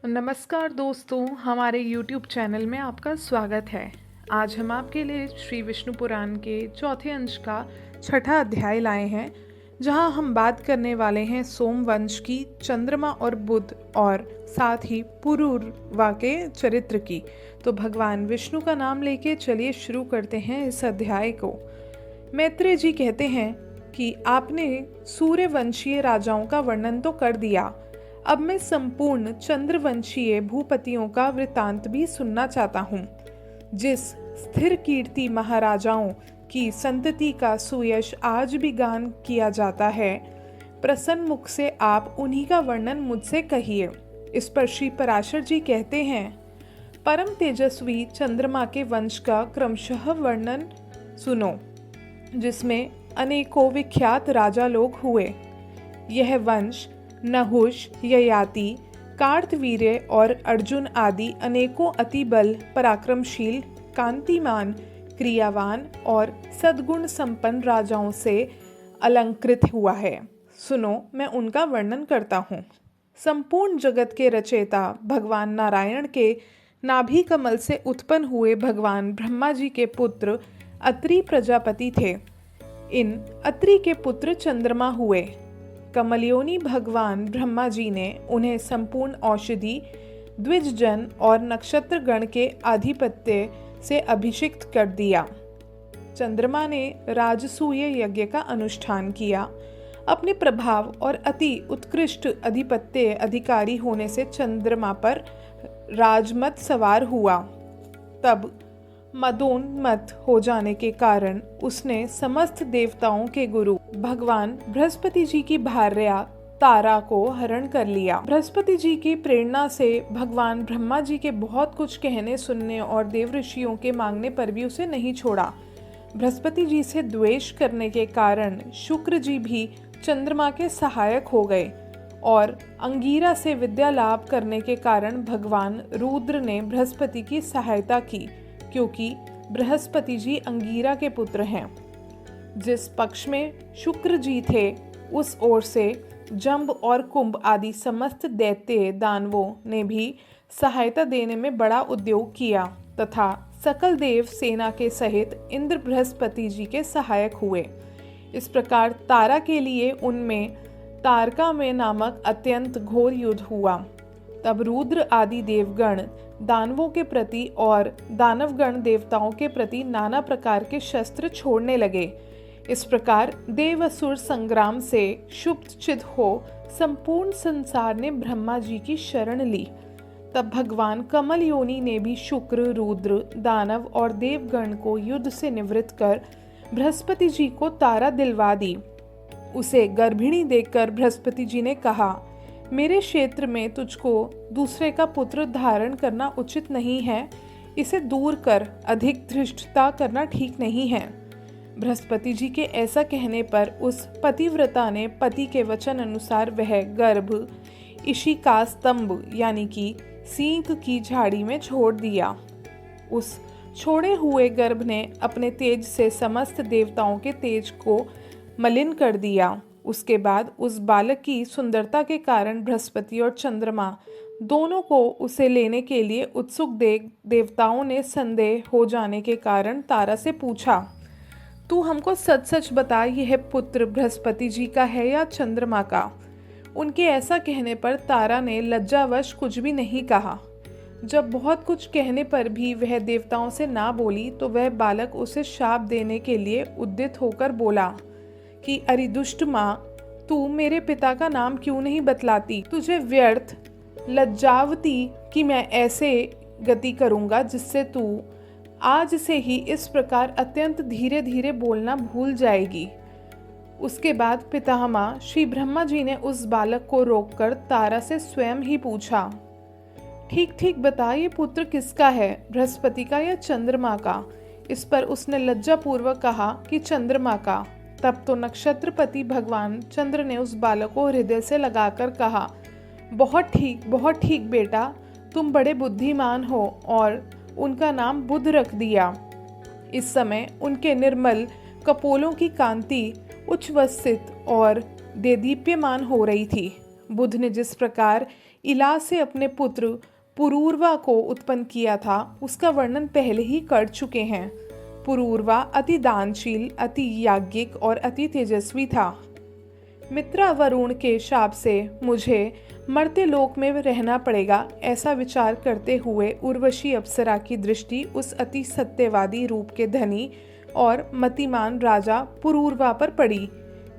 नमस्कार दोस्तों, हमारे YouTube चैनल में आपका स्वागत है। आज हम आपके लिए श्री विष्णु पुराण के चौथे अंश का छठा अध्याय लाए हैं, जहां हम बात करने वाले हैं सोमवंश की, चंद्रमा और बुध और साथ ही पुरूरवा के चरित्र की। तो भगवान विष्णु का नाम लेके चलिए शुरू करते हैं इस अध्याय को। मैत्रेय जी कहते हैं कि आपने सूर्यवंशीय राजाओं का वर्णन तो कर दिया, अब मैं संपूर्ण चंद्रवंशीय भूपतियों का वृतांत भी सुनना चाहता हूँ। जिस स्थिर कीर्ति महाराजाओं की संतति का सुयश आज भी गान किया जाता है, प्रसन्न मुख से आप उन्हीं का वर्णन मुझसे कहिए। इस पर श्री पराशर जी कहते हैं, परम तेजस्वी चंद्रमा के वंश का क्रमशः वर्णन सुनो, जिसमें अनेकों विख्यात राजा लोग हुए। यह वंश नहुष, ययाति, कार्तवीर्य और अर्जुन आदि अनेकों अति बल, पराक्रमशील, कांतिमान, क्रियावान और सद्गुण संपन्न राजाओं से अलंकृत हुआ है। सुनो, मैं उनका वर्णन करता हूँ। संपूर्ण जगत के रचयिता भगवान नारायण के नाभि कमल से उत्पन्न हुए भगवान ब्रह्मा जी के पुत्र अत्रि प्रजापति थे। इन अत्रि के पुत्र चंद्रमा हुए। कमलयोनि भगवान ब्रह्मा जी ने उन्हें संपूर्ण औषधि, द्विजजन और नक्षत्र गण के आधिपत्य से अभिषिक्त कर दिया। चंद्रमा ने राजसूय यज्ञ का अनुष्ठान किया। अपने प्रभाव और अति उत्कृष्ट अधिपत्य अधिकारी होने से चंद्रमा पर राजमत सवार हुआ। तब मदोन्मत्त हो जाने के कारण उसने समस्त देवताओं के गुरु भगवान बृहस्पति जी की भार्या तारा को हरण कर लिया। बृहस्पति जी की प्रेरणा से भगवान ब्रह्मा जी के बहुत कुछ कहने सुनने और देव ऋषियों के मांगने पर भी उसे नहीं छोड़ा। बृहस्पति जी से द्वेष करने के कारण शुक्र जी भी चंद्रमा के सहायक हो गए और अंगीरा से विद्या लाभ करने के कारण भगवान रुद्र ने बृहस्पति की सहायता की, क्योंकि बृहस्पति जी अंगीरा के पुत्र हैं। जिस पक्ष में शुक्र जी थे, उस ओर से जंब और कुंभ आदि समस्त दैत्य दानवों ने भी सहायता देने में बड़ा उद्योग किया तथा सकल देव सेना के सहित इंद्र बृहस्पति जी के सहायक हुए। इस प्रकार तारा के लिए उनमें तारका में नामक अत्यंत घोर युद्ध हुआ। तब रुद्र आदि देवगण दानवों के प्रति और दानवगण देवताओं के प्रति नाना प्रकार के शस्त्र छोड़ने लगे। इस प्रकार देव असुर संग्राम से क्षुब्ध हो संपूर्ण संसार ने ब्रह्मा जी की शरण ली। तब भगवान कमल योनि ने भी शुक्र, रुद्र, दानव और देवगण को युद्ध से निवृत्त कर बृहस्पति जी को तारा दिलवा दी। उसे गर्भिणी देखकर बृहस्पति जी ने कहा, मेरे क्षेत्र में तुझको दूसरे का पुत्र धारण करना उचित नहीं है, इसे दूर कर, अधिक धृष्टता करना ठीक नहीं है। बृहस्पति जी के ऐसा कहने पर उस पतिव्रता ने पति के वचन अनुसार वह गर्भ इशिका स्तंभ यानी कि सींग की झाड़ी में छोड़ दिया। उस छोड़े हुए गर्भ ने अपने तेज से समस्त देवताओं के तेज को मलिन कर दिया। उसके बाद उस बालक की सुंदरता के कारण बृहस्पति और चंद्रमा दोनों को उसे लेने के लिए उत्सुक देख देवताओं ने संदेह हो जाने के कारण तारा से पूछा, तू हमको सच सच बता, यह पुत्र बृहस्पति जी का है या चंद्रमा का? उनके ऐसा कहने पर तारा ने लज्जावश कुछ भी नहीं कहा। जब बहुत कुछ कहने पर भी वह देवताओं से ना बोली, तो वह बालक उसे शाप देने के लिए उद्यत होकर बोला कि अरे दुष्ट माँ, तू मेरे पिता का नाम क्यों नहीं बतलाती? तुझे व्यर्थ लज्जावती कि मैं ऐसे गति करूँगा जिससे तू आज से ही इस प्रकार अत्यंत धीरे धीरे बोलना भूल जाएगी। उसके बाद पितामह श्री ब्रह्मा जी ने उस बालक को रोककर तारा से स्वयं ही पूछा, ठीक ठीक बता, ये पुत्र किसका है, बृहस्पति का या चंद्रमा का? इस पर उसने लज्जापूर्वक कहा कि चंद्रमा का। तब तो नक्षत्रपति भगवान चंद्र ने उस बालक को हृदय से लगाकर कहा, बहुत ठीक बेटा, तुम बड़े बुद्धिमान हो, और उनका नाम बुध रख दिया। इस समय उनके निर्मल कपोलों की कांति उच्छ्वसित और देदीप्यमान हो रही थी। बुध ने जिस प्रकार इला से अपने पुत्र पुरूरवा को उत्पन्न किया था, उसका वर्णन पहले ही कर चुके हैं। पुरूरवा अति दानशील, अति याज्ञिक और अति तेजस्वी था। मित्रा वरुण के शाप से मुझे मर्त्य लोक में रहना पड़ेगा, ऐसा विचार करते हुए उर्वशी अप्सरा की दृष्टि उस अति सत्यवादी रूप के धनी और मतिमान राजा पुरूरवा पर पड़ी।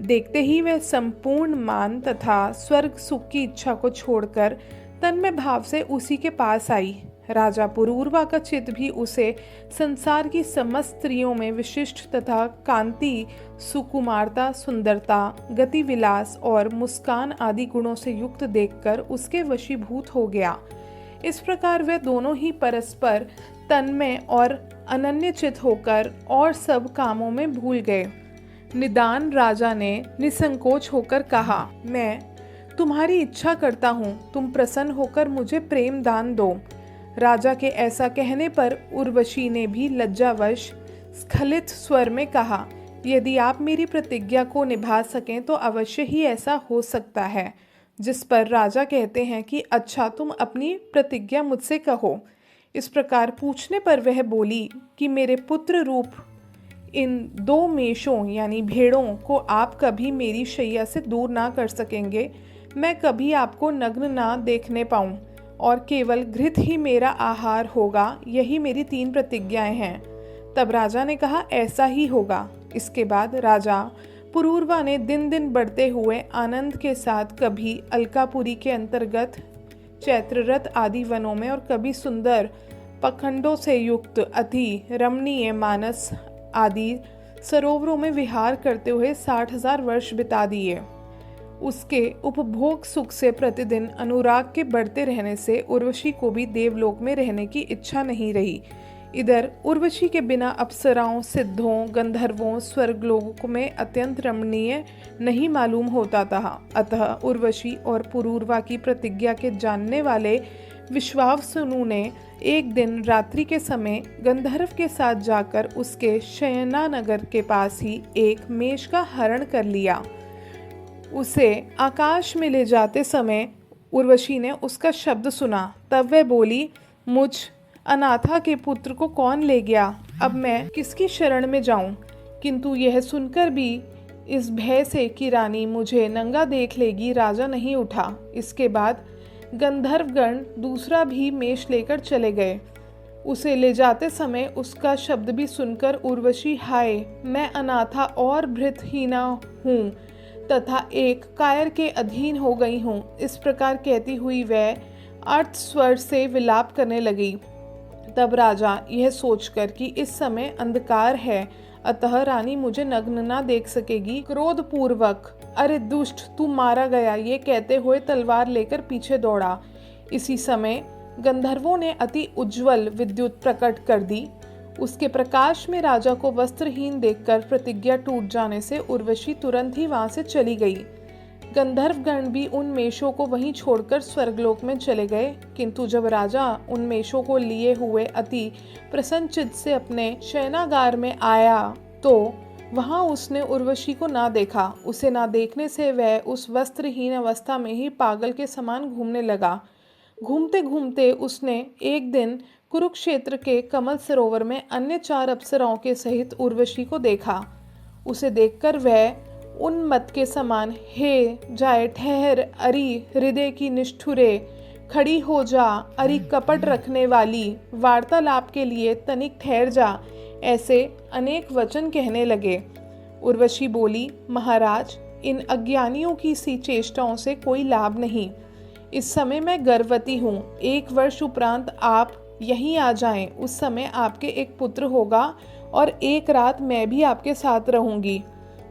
देखते ही वह संपूर्ण मान तथा स्वर्ग सुख की इच्छा को छोड़कर तन्मय भाव से उसी के पास आई। राजा पुरूरवा का चित्त भी उसे संसार की समस्त स्त्रियों में विशिष्ट तथा कांति, सुकुमारता, सुंदरता, गति विलास और मुस्कान आदि गुणों से युक्त देखकर उसके वशीभूत हो गया। इस प्रकार वे दोनों ही परस्पर तन्मय और अनन्यचित होकर और सब कामों में भूल गए। निदान राजा ने निसंकोच होकर कहा, मैं तुम्हारी इच्छा करता हूँ, तुम प्रसन्न होकर मुझे प्रेम दान दो। राजा के ऐसा कहने पर उर्वशी ने भी लज्जावश स्खलित स्वर में कहा, यदि आप मेरी प्रतिज्ञा को निभा सकें तो अवश्य ही ऐसा हो सकता है। जिस पर राजा कहते हैं कि अच्छा, तुम अपनी प्रतिज्ञा मुझसे कहो। इस प्रकार पूछने पर वह बोली कि मेरे पुत्र रूप इन 2 मेषों यानी भेड़ों को आप कभी मेरी शैया से दूर ना कर सकेंगे। मैं कभी आपको नग्न ना देखने पाऊं और केवल घृत ही मेरा आहार होगा। यही मेरी 3 प्रतिज्ञाएं हैं। तब राजा ने कहा, ऐसा ही होगा। इसके बाद राजा पुरूरवा ने दिन दिन बढ़ते हुए आनंद के साथ कभी अलकापुरी के अंतर्गत चैत्ररथ आदि वनों में और कभी सुंदर पखंडों से युक्त अति रमणीय मानस आदि सरोवरों में विहार करते हुए 60,000 वर्ष बिता दिए। उसके उपभोग सुख से प्रतिदिन अनुराग के बढ़ते रहने से उर्वशी को भी देवलोक में रहने की इच्छा नहीं रही। इधर उर्वशी के बिना अप्सराओं, सिद्धों, गंधर्वों स्वर्गलोक में अत्यंत रमणीय नहीं मालूम होता था। अतः उर्वशी और पुरूरवा की प्रतिज्ञा के जानने वाले विश्वावसु ने एक दिन रात्रि के समय गंधर्व के साथ जाकर उसके शयनानगर के पास ही एक मेष का हरण कर लिया। उसे आकाश में ले जाते समय उर्वशी ने उसका शब्द सुना। तब वह बोली, मुझ अनाथा के पुत्र को कौन ले गया? अब मैं किसकी शरण में जाऊं? किंतु यह सुनकर भी इस भय से कि रानी मुझे नंगा देख लेगी, राजा नहीं उठा। इसके बाद गंधर्वगण दूसरा भी मेष लेकर चले गए। उसे ले जाते समय उसका शब्द भी सुनकर उर्वशी, हाय, मैं अनाथा और भृतहीना हूँ तथा एक कायर के अधीन हो गई हूँ। इस प्रकार कहती हुई वह अर्थ स्वर से विलाप करने लगी। तब राजा यह सोचकर कि इस समय अंधकार है, अतः रानी मुझे नग्न ना देख सकेगी, क्रोध पूर्वक, अरे दुष्ट, तू मारा गया, ये कहते हुए तलवार लेकर पीछे दौड़ा। इसी समय गंधर्वों ने अति उज्ज्वल विद्युत प्रकट कर दी। उसके प्रकाश में राजा को वस्त्रहीन देखकर प्रतिज्ञा टूट जाने से उर्वशी तुरंत ही वहां से चली गई। गंधर्वगण भी उन मेषों को वहीं छोड़कर स्वर्गलोक में चले गए। किंतु जब राजा उन मेषों को लिए हुए अति प्रसन्नचित्त से अपने शयनागार में आया तो वहां उसने उर्वशी को ना देखा। उसे ना देखने से वह उस वस्त्रहीन अवस्था में ही पागल के समान घूमने लगा। घूमते घूमते उसने एक दिन कुरुक्षेत्र के कमल सरोवर में अन्य 4 अप्सराओं के सहित उर्वशी को देखा। उसे देखकर वह उन्मत्त के समान, हे जाए ठहर, अरी हृदय की निष्ठुरे, खड़ी हो जा, अरी कपट रखने वाली, वार्तालाप के लिए तनिक ठहर जा, ऐसे अनेक वचन कहने लगे। उर्वशी बोली, महाराज, इन अज्ञानियों की सी चेष्टाओं से कोई लाभ नहीं। इस समय मैं गर्भवती हूँ। 1 वर्ष उपरांत आप यहीं आ जाएं। उस समय आपके एक पुत्र होगा और एक रात मैं भी आपके साथ रहूंगी।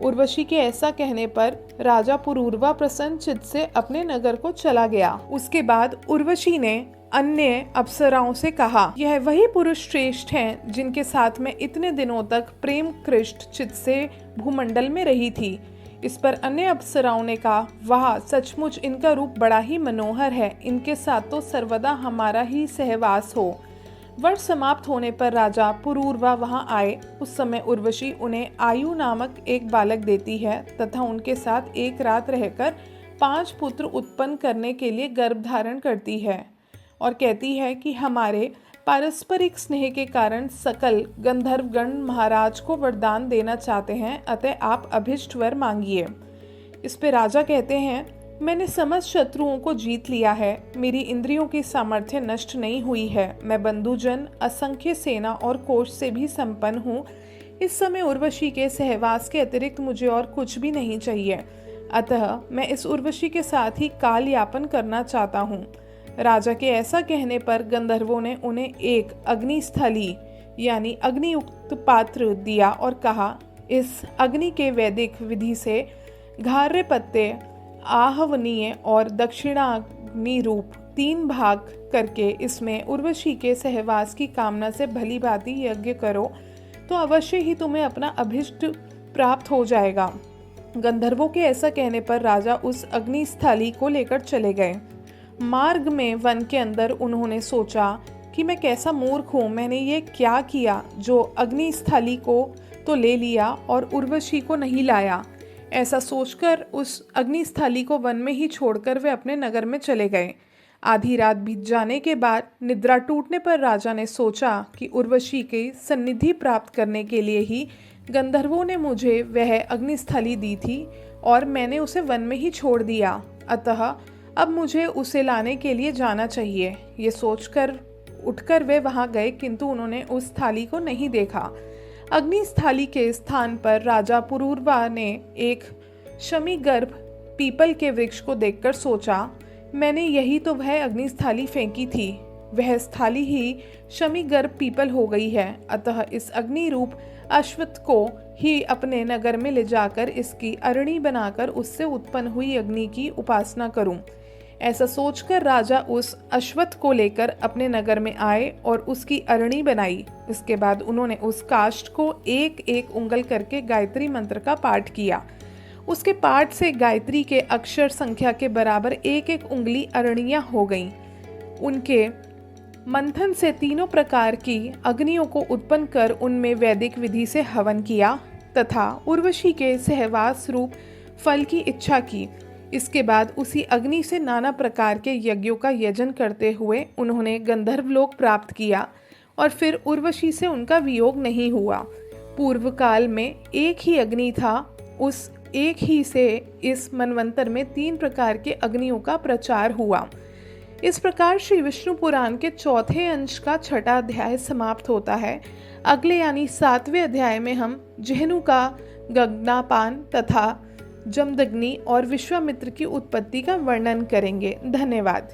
उर्वशी के ऐसा कहने पर राजा पुरूरवा प्रसन्न चित्त से अपने नगर को चला गया। उसके बाद उर्वशी ने अन्य अप्सराओं से कहा, यह वही पुरुष श्रेष्ठ हैं जिनके साथ मैं इतने दिनों तक प्रेम कृष्ट चित्त से भूमंडल में रही थी। इस पर अन्य अप्सराओं ने कहा, वाह, सचमुच इनका रूप बड़ा ही मनोहर है, इनके साथ तो सर्वदा हमारा ही सहवास हो। वर्ष समाप्त होने पर राजा पुरूरवा वहां आए। उस समय उर्वशी उन्हें आयु नामक एक बालक देती है तथा उनके साथ एक रात रहकर 5 पुत्र उत्पन्न करने के लिए गर्भ धारण करती है और कहती है कि हमारे पारस्परिक स्नेह के कारण सकल गंधर्वगण महाराज को वरदान देना चाहते हैं, अतः आप अभिष्ट वर मांगिए। इस पे राजा कहते हैं, मैंने समस्त शत्रुओं को जीत लिया है, मेरी इंद्रियों की सामर्थ्य नष्ट नहीं हुई है, मैं बंधुजन, असंख्य सेना और कोष से भी संपन्न हूँ। इस समय उर्वशी के सहवास के अतिरिक्त मुझे और कुछ भी नहीं चाहिए, अतः मैं इस उर्वशी के साथ ही काल यापन करना चाहता हूँ। राजा के ऐसा कहने पर गंधर्वों ने उन्हें एक अग्निस्थली यानी अग्नियुक्त पात्र दिया और कहा, इस अग्नि के वैदिक विधि से घार्य पत्ते आहवनीय और दक्षिणाग्नि रूप 3 भाग करके इसमें उर्वशी के सहवास की कामना से भली भांति यज्ञ करो तो अवश्य ही तुम्हें अपना अभिष्ट प्राप्त हो जाएगा। गंधर्वों के ऐसा कहने पर राजा उस अग्निस्थली को लेकर चले गए। मार्ग में वन के अंदर उन्होंने सोचा कि मैं कैसा मूर्ख हूँ, मैंने ये क्या किया जो अग्निस्थली को तो ले लिया और उर्वशी को नहीं लाया। ऐसा सोचकर उस अग्निस्थली को वन में ही छोड़कर वे अपने नगर में चले गए। आधी रात बीत जाने के बाद निद्रा टूटने पर राजा ने सोचा कि उर्वशी की सन्निधि प्राप्त करने के लिए ही गंधर्वों ने मुझे वह अग्निस्थली दी थी और मैंने उसे वन में ही छोड़ दिया, अतः अब मुझे उसे लाने के लिए जाना चाहिए। ये सोचकर उठकर वे वहां गए, किंतु उन्होंने उस थाली को नहीं देखा। अग्निस्थली के स्थान पर राजा पुरूरवा ने एक शमीगर्भ पीपल के वृक्ष को देखकर सोचा, मैंने यही तो वह अग्निस्थली फेंकी थी, वह स्थाली ही शमीगर्भ पीपल हो गई है, अतः इस अग्नि रूप अश्वत्थ को ही अपने नगर में ले जाकर इसकी अरणी बनाकर उससे उत्पन्न हुई अग्नि की उपासना करूं। ऐसा सोचकर राजा उस अश्वत्थ को लेकर अपने नगर में आए और उसकी अरणी बनाई। इसके बाद उन्होंने उस काष्ठ को एक एक उंगल करके गायत्री मंत्र का पाठ किया। उसके पाठ से गायत्री के अक्षर संख्या के बराबर एक एक उंगली अरणियां हो गईं। उनके मंथन से 3 प्रकार की अग्नियों को उत्पन्न कर उनमें वैदिक विधि से हवन किया तथा उर्वशी के सहवास रूप फल की इच्छा की। इसके बाद उसी अग्नि से नाना प्रकार के यज्ञों का यजन करते हुए उन्होंने गंधर्वलोक प्राप्त किया और फिर उर्वशी से उनका वियोग नहीं हुआ। पूर्व काल में एक ही अग्नि था, उस एक ही से इस मनवंतर में 3 प्रकार के अग्नियों का प्रचार हुआ। इस प्रकार श्री विष्णु पुराण के 4थे अंश का 6ठा अध्याय समाप्त होता है। अगले यानी 7वें अध्याय में हम जेहनु का गगनापान तथा जमदग्नि और विश्वामित्र की उत्पत्ति का वर्णन करेंगे। धन्यवाद।